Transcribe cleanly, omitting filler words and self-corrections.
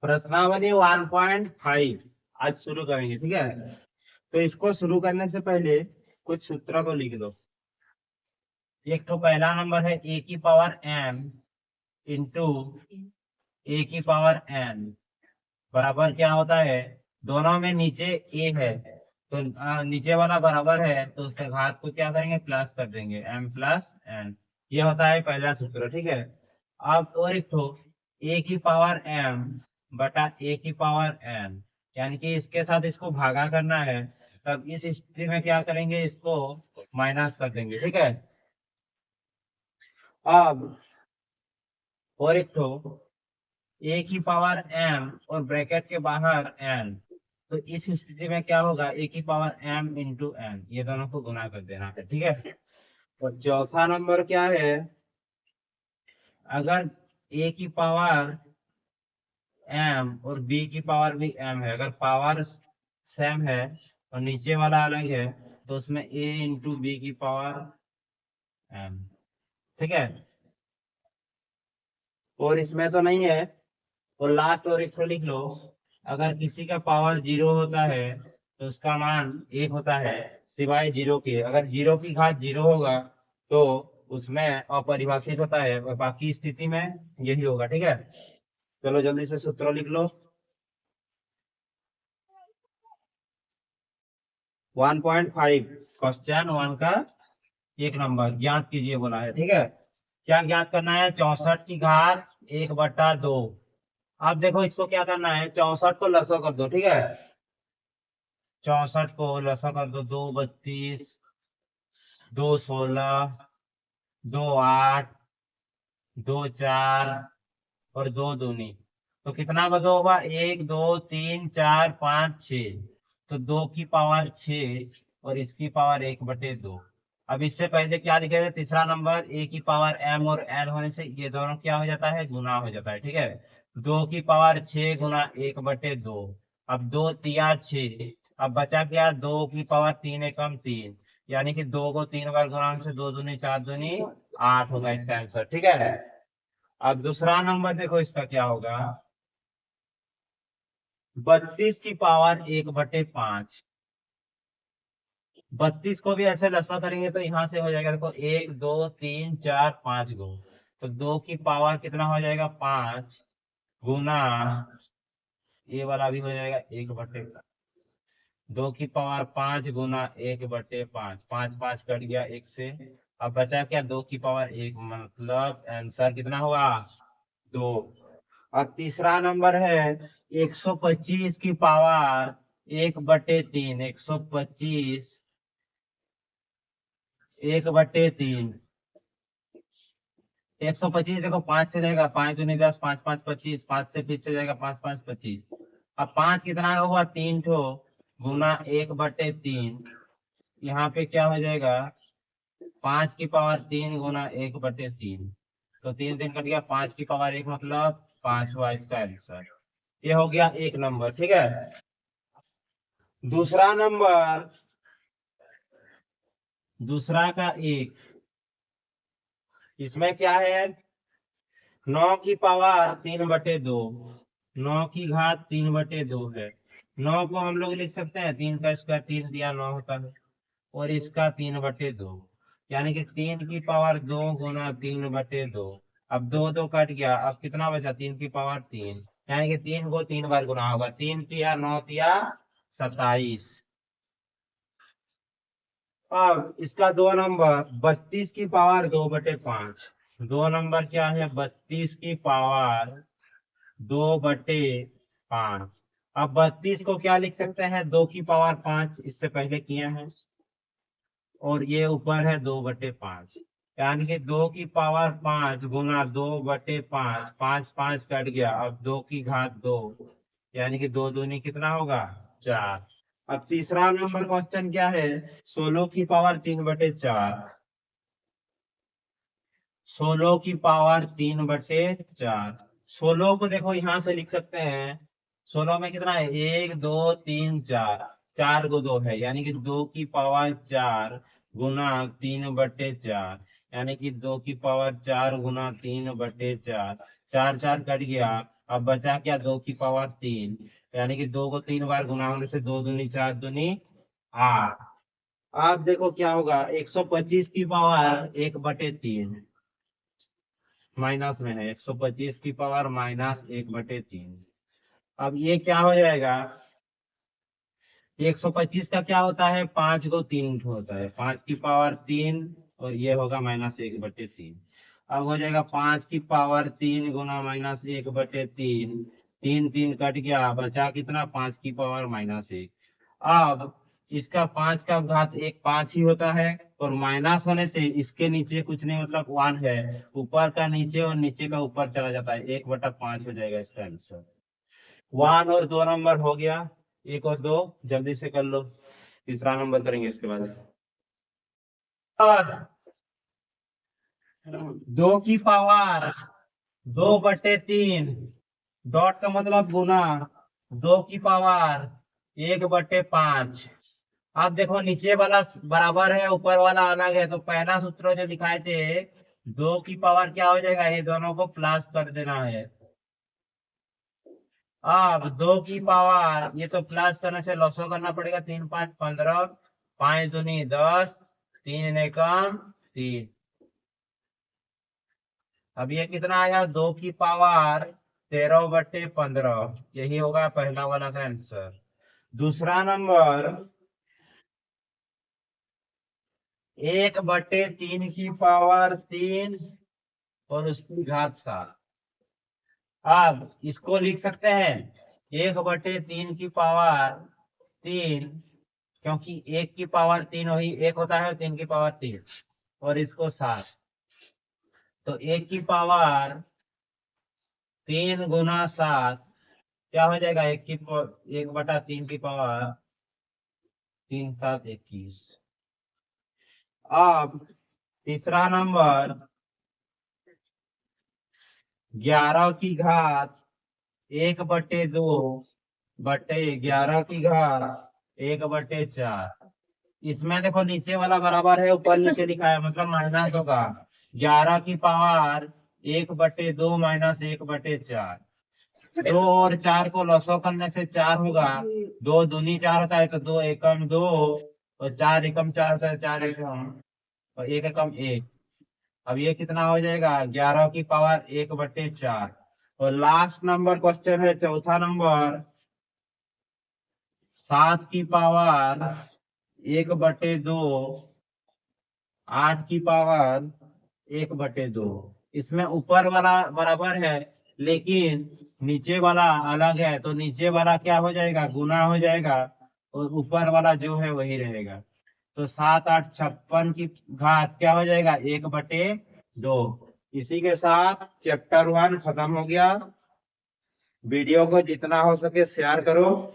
प्रश्नावली 1.5 आज शुरू करेंगे, ठीक है। तो इसको शुरू करने से पहले कुछ सूत्रों को लिख लो। एक तो पहला नंबर है ए की पावर m इंटू ए की पावर n बराबर क्या होता है, दोनों में नीचे ए है तो नीचे वाला बराबर है तो उसके घात को क्या करेंगे, प्लस कर देंगे, m प्लस n। ये होता है पहला सूत्र, ठीक है। अब और एक तो ए की पावर m बटा ए की पावर n, यानी कि इसके साथ इसको भागा करना है, तब इस स्थिति में क्या करेंगे, इसको माइनस कर देंगे, ठीक है। अब और एक तो ए की पावर m और ब्रैकेट के बाहर n, तो इस स्थिति में क्या होगा, ए की पावर m इंटू n, ये दोनों को गुना कर देना है, ठीक है। और चौथा नंबर क्या है, अगर ए की पावर m और b की पावर भी m है, अगर पावर सेम है और नीचे वाला अलग है तो उसमें a इंटू बी की पावर m, ठीक है। और इसमें तो नहीं है, और लास्ट और एक तो लिख लो, अगर किसी का पावर 0 होता है तो उसका मान 1 होता है सिवाय 0 के, अगर 0 की घात 0 होगा तो उसमें अपरिभाषित होता है, और बाकी स्थिति में यही होगा, ठीक है। चलो जल्दी से सूत्र लिख लो। 1.5 क्वेश्चन 1 का एक नंबर ज्ञात कीजिए बोला है, ठीक है। क्या ज्ञात करना है, 64 की घात 1/2। अब देखो इसको क्या करना है, 64 को लसो कर दो, ठीक है। 64 को लसा कर दो, 2 32, 2 16, 2 8, 2 4 और 2 दूनी, तो कितना बदो होगा, 1 2 3 4 5 6, तो 2 की पावर 6 और इसकी पावर 1/2। अब इससे पहले क्या लिखे थे, तीसरा नंबर ए की पावर m और n होने से ये दोनों क्या हो जाता है, गुना हो जाता है, ठीक है। 2 की पावर 6 गुना 1/2, अब 2 3 6, अब बचा क्या, 2 की पावर 3 एकम 3, यानी कि 2 को 3 बार गुना से 2 दूनी 4 दूनी 8 होगा इसका आंसर, ठीक है। अब दूसरा नंबर देखो इसका क्या होगा, 32 की पावर 1/5। 32 को भी ऐसे लसा करेंगे तो यहाँ से हो जाएगा, देखो 1 2 3 4 5 गो, तो 2 की पावर कितना हो जाएगा, 5 गुना ये वाला भी हो जाएगा 1/5, 2 की पावर 5 गुना 1/5, 5 5 कट गया 1 से, अब बचा क्या, 2 की पावर 1, मतलब आंसर कितना हुआ, 2। और तीसरा नंबर है 125 की पावर 1/3, 125 1/3, 125 देखो 5 से जाएगा, 5 दूनी 10, 5 5 25, 5 से फिर से जाएगा 5 5 25, अब 5 कितना हुआ, 3 ठो गुना 1/3, यहाँ पे क्या हो जाएगा, 5 की पावर 3 गुना 1/3, तो 3 दिन कट गया, 5 की पावर 1 मतलब 5 हुआ इसका आंसर। ये हो गया एक नंबर, ठीक है। दूसरा नंबर, दूसरा का एक, इसमें क्या है, 9 की पावर 3/2, 9 की घात 3/2 है। 9 को हम लोग लिख सकते हैं 3 का स्क्वायर, 3 दिया 9 होता है, और इसका 3/2, यानी कि 3 की पावर 2 गुना 3/2। अब 2 2 कट गया, अब कितना बचा, 3 की पावर 3, यानी कि 3 को 3 बार गुना होगा, 3 तिया 9 तिया 27। अब इसका दो नंबर 32 की पावर 2/5, दो नंबर क्या है, 32 की पावर 2/5। अब 32 को क्या लिख सकते हैं, 2 की पावर 5, इससे पहले किए हैं, और ये ऊपर है 2/5, यानी कि 2 की पावर 5 गुना 2/5, 5 5 कट गया, अब 2 की घात 2, यानी कि 2 दूनी कितना होगा, 4। अब तीसरा नंबर क्वेश्चन क्या है, 16 की पावर 3/4, 16 की पावर 3/4, 16 को देखो यहाँ से लिख सकते हैं, 16 में कितना है, 1 2 3 4, 4 को 2 है, यानी कि 2 की पावर 4 गुना 3/4, यानी कि 2 की पावर 4 गुना 3/4, 4 4 कट गया, अब बचा क्या, 2 की पावर 3, यानी कि 2 को 3 बार गुना होने से 2 दूनी 4 दूनी 8। आप देखो क्या होगा, 125 की पावर 1/3 माइनस में है, 125 की पावर -1/3। अब ये क्या हो जाएगा, 125 का क्या होता है, 5 को 3 होता है, 5 की पावर 3, और ये होगा -1/3। अब हो जाएगा 5 की पावर 3 गुना -1/3, 3 3 कट गया, बचा कितना, 5 की पावर -1। अब इसका 5 का घात 1 5 ही होता है, और माइनस होने से इसके नीचे कुछ नहीं, मतलब 1 है, ऊपर का नीचे और नीचे का ऊपर चला जाता है, 1/5 हो जाएगा इसका आंसर। 1 और 2 नंबर हो गया, 1 और 2 जल्दी से कर लो, तीसरा नंबर करेंगे इसके बाद। और 2 की पावर 2/3, डॉट का मतलब गुना, 2 की पावर 1/5। आप देखो नीचे वाला बराबर है, ऊपर वाला अलग है, तो पहला सूत्र जो दिखाए थे, 2 की पावर क्या हो जाएगा, ये दोनों को प्लस कर देना है। अब 2 की पावर, ये तो प्लस करने से लॉसो करना पड़ेगा, 3 5 15, 5 दूनी 10, 3 एकम 3। अब ये कितना आया, 2 की पावर 13/15, यही होगा पहला वाला का आंसर। दूसरा नंबर, 1/3 की पावर 3 और उसकी घात 7। अब इसको लिख सकते हैं 1/3 की पावर 3, क्योंकि 1 की पावर 3 वही 1 होता है, 3 की पावर 3, और इसको 7। तो 1 की पावर 3 गुना 7 क्या हो जाएगा, 1/3 की पावर 3 7 21। अब तीसरा नंबर, 11 की घात 1/2/11 की घात 1/4। इसमें देखो नीचे वाला बराबर है, ऊपर नीचे लिखा है, मतलब माइनस होगा। 11 की पावर 1/2 माइनस 1/4, 2 और 4 को लॉसो करने से 4 होगा, 2 दूनी 4 होता है, तो 2 एकम 2, और 4 एकम 4 होता है, 4 एकम, और 1 एकम 1। अब ये कितना हो जाएगा, 11 की पावर 1/4। और लास्ट नंबर क्वेश्चन है, चौथा नंबर, 7 की पावर 1/2, 8 की पावर 1/2। इसमें ऊपर वाला बराबर है, लेकिन नीचे वाला अलग है, तो नीचे वाला क्या हो जाएगा, गुना हो जाएगा, और ऊपर वाला जो है वही रहेगा। तो 7 8 56 की घात क्या हो जाएगा, 1/2। इसी के साथ चैप्टर 1 खत्म हो गया। वीडियो को जितना हो सके शेयर करो।